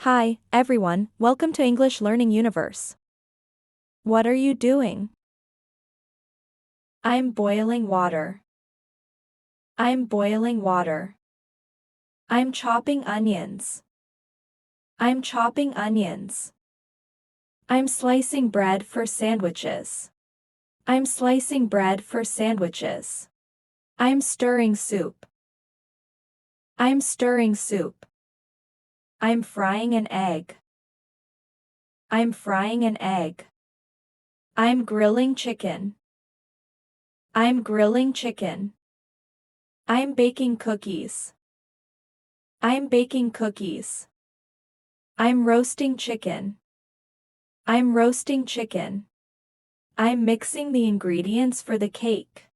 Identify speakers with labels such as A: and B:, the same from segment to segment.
A: Hi, everyone, welcome to English Learning Universe. What are you doing? I'm boiling water. I'm boiling water. I'm chopping onions. I'm chopping onions. I'm slicing bread for sandwiches. I'm slicing bread for sandwiches. I'm stirring soup. I'm stirring soup. I'm frying an egg. I'm frying an egg. I'm grilling chicken. I'm grilling chicken. I'm baking cookies. I'm baking cookies. I'm roasting chicken. I'm roasting chicken. I'm mixing the ingredients for the cake.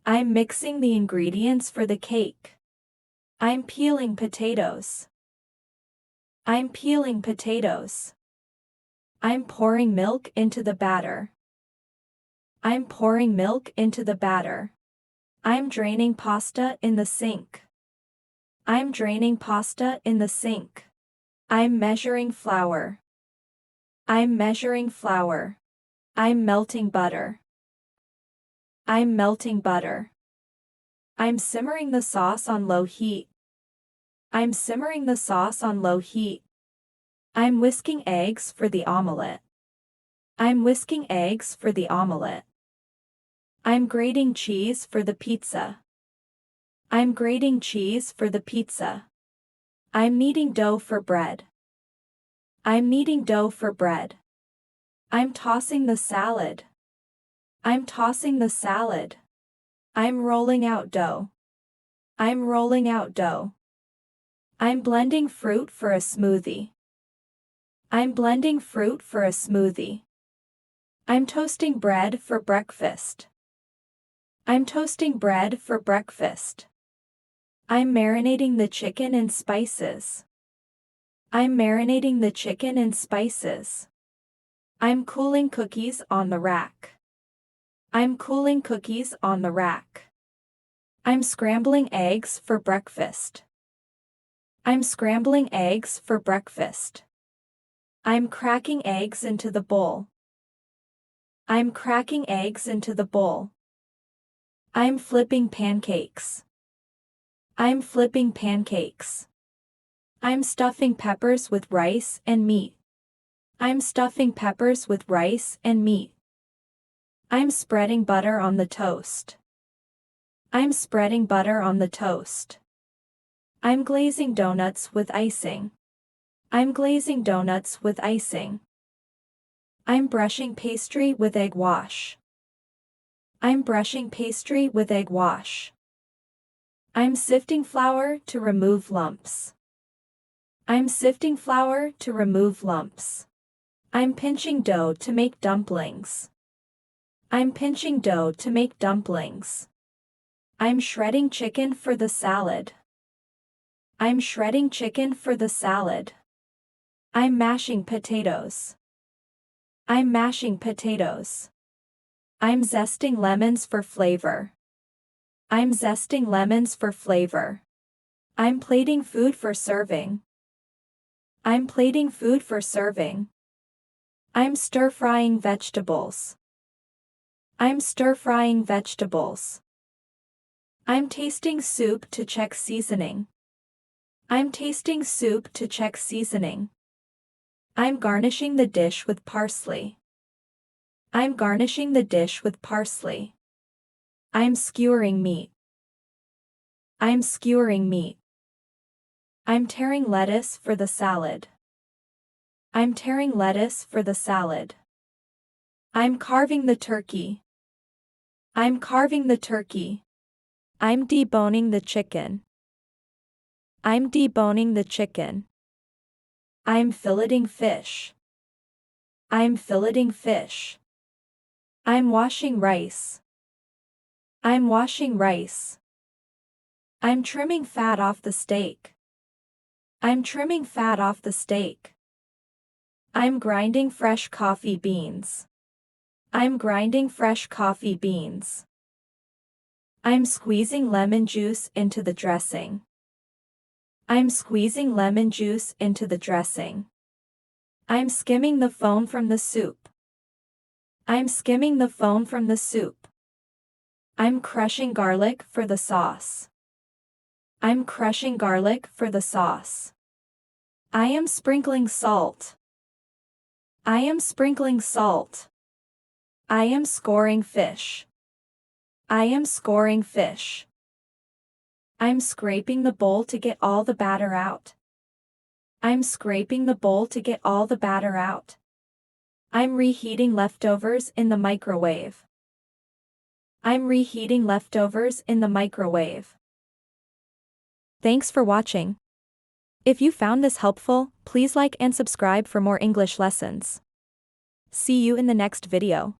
A: I'm mixing the ingredients for the cake. I'm peeling potatoes. I'm peeling potatoes. I'm pouring milk into the batter. I'm pouring milk into the batter. I'm draining pasta in the sink. I'm draining pasta in the sink. I'm measuring flour. I'm measuring flour. I'm melting butter. I'm melting butter. I'm simmering the sauce on low heat. I'm simmering the sauce on low heat. I'm whisking eggs for the omelette. I'm whisking eggs for the omelette. I'm grating cheese for the pizza. I'm grating cheese for the pizza. I'm kneading dough for bread. I'm kneading dough for bread. I'm tossing the salad. I'm tossing the salad. I'm rolling out dough. I'm rolling out dough. I'm blending fruit for a smoothie. I'm blending fruit for a smoothie. I'm toasting bread for breakfast. I'm toasting bread for breakfast. I'm marinating the chicken in spices. I'm marinating the chicken in spices. I'm cooling cookies on the rack. I'm cooling cookies on the rack. I'm scrambling eggs for breakfast. I'm scrambling eggs for breakfast. I'm cracking eggs into the bowl. I'm cracking eggs into the bowl. I'm flipping pancakes. I'm flipping pancakes. I'm stuffing peppers with rice and meat. I'm stuffing peppers with rice and meat. I'm spreading butter on the toast. I'm spreading butter on the toast. I'm glazing donuts with icing. I'm glazing donuts with icing. I'm brushing pastry with egg wash. I'm brushing pastry with egg wash. I'm sifting flour to remove lumps. I'm sifting flour to remove lumps. I'm pinching dough to make dumplings. I'm pinching dough to make dumplings. I'm shredding chicken for the salad. I'm shredding chicken for the salad. I'm mashing potatoes. I'm mashing potatoes. I'm zesting lemons for flavor. I'm zesting lemons for flavor. I'm plating food for serving. I'm plating food for serving. I'm stir-frying vegetables. I'm stir-frying vegetables. I'm tasting soup to check seasoning. I'm tasting soup to check seasoning. I'm garnishing the dish with parsley. I'm garnishing the dish with parsley. I'm skewering meat. I'm skewering meat. I'm tearing lettuce for the salad. I'm tearing lettuce for the salad. I'm carving the turkey. I'm carving the turkey. I'm deboning the chicken. I'm deboning the chicken. I'm filleting fish. I'm filleting fish. I'm washing rice. I'm washing rice. I'm trimming fat off the steak. I'm trimming fat off the steak. I'm grinding fresh coffee beans. I'm grinding fresh coffee beans. I'm squeezing lemon juice into the dressing. I'm squeezing lemon juice into the dressing. I'm skimming the foam from the soup. I'm skimming the foam from the soup. I'm crushing garlic for the sauce. I'm crushing garlic for the sauce. I am sprinkling salt. I am sprinkling salt. I am scoring fish. I am scoring fish. I'm scraping the bowl to get all the batter out. I'm scraping the bowl to get all the batter out. I'm reheating leftovers in the microwave. I'm reheating leftovers in the microwave. Thanks for watching. If you found this helpful, please like and subscribe for more English lessons. See you in the next video.